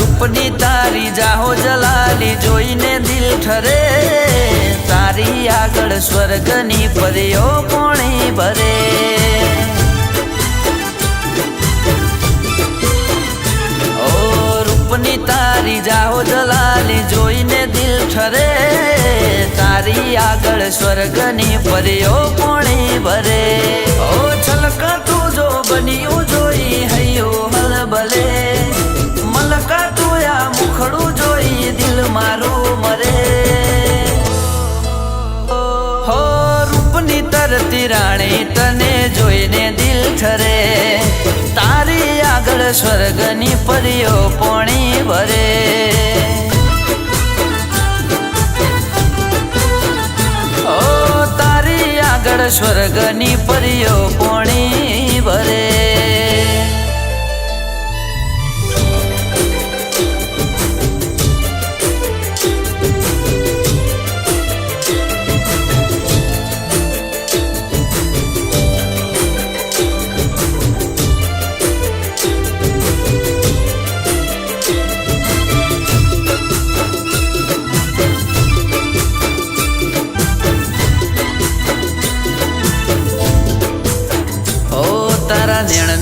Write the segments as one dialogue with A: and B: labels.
A: रूपनी तारी जाहो जलाली जोईने दिल ठरे तारी आगळ स्वर्गनी परियो पोणी भरे ओ रूपनी तारी जाहो जलाली जोईने दिल ठरे तारी आगळ स्वर्गनी परियो पोणी भरे ओ छलका तू जो बनियो जोई हयो हलबले मलका तुया मुखड़ू जोई दिल मारू मरे हो रूपनी तरती राणी तने जोईने दिल ठरे तारी आगळ स्वर्गनी परियो पोणी भरे ओ तारी आगळ स्वर्गनी परियो पोणी भरे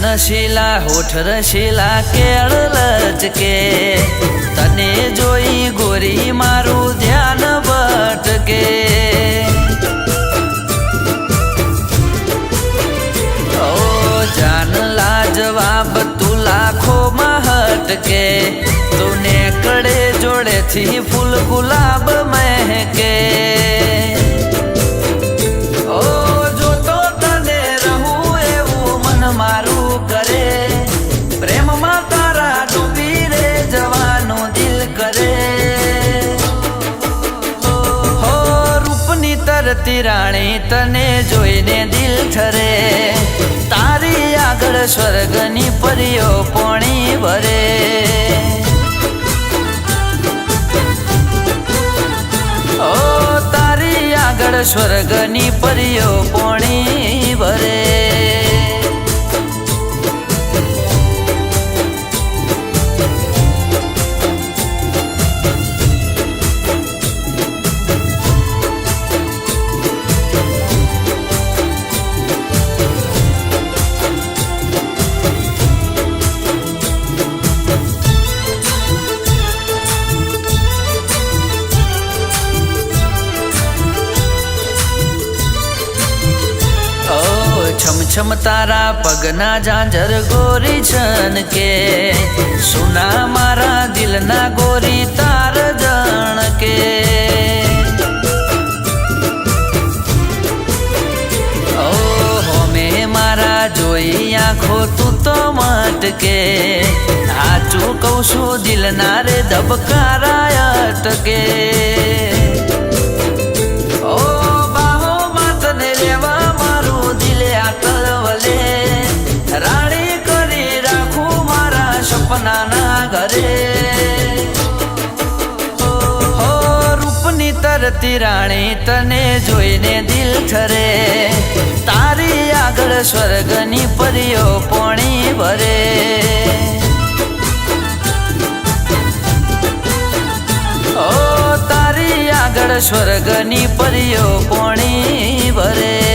A: नशीला होठ रशीला केळ लचके तने जोई गोरी मारू ध्यान भटके ओ जान लाजवाब तू लाखो महटके तूने कड़े जोड़े थी फूल गुलाब महके ओ जो तो तने रहू एवं मन मारू करे प्रेम मा तारा डूबी रे जवानो दिल करे हो रूपनी तरती राणी तने जोईने दिल ठरे तारी आगळ स्वर्गनी परियो पोणी भरे ओ तारी आगळ स्वर्गनी परियो पोणी भरे छम छम तारा पगना झांझर गोरी छन के सुना मारा दिल ना गोरी तार जण के ओ होमे मारा जोई आँखो तू तो मटके हाचू कौशु दिल ना रे धबकारा अटके ओ बाहो मातने लेवा मारू दिले आकलवले राणी करी राखू मारा सपना ना घरे हो रूपनी तरती राणी तने जोईने दिल ठरे तारी आगळ स्वर्गनी परियो पोणी भरे ओ तारी आगळ स्वर्गनी परियो पोणी भरे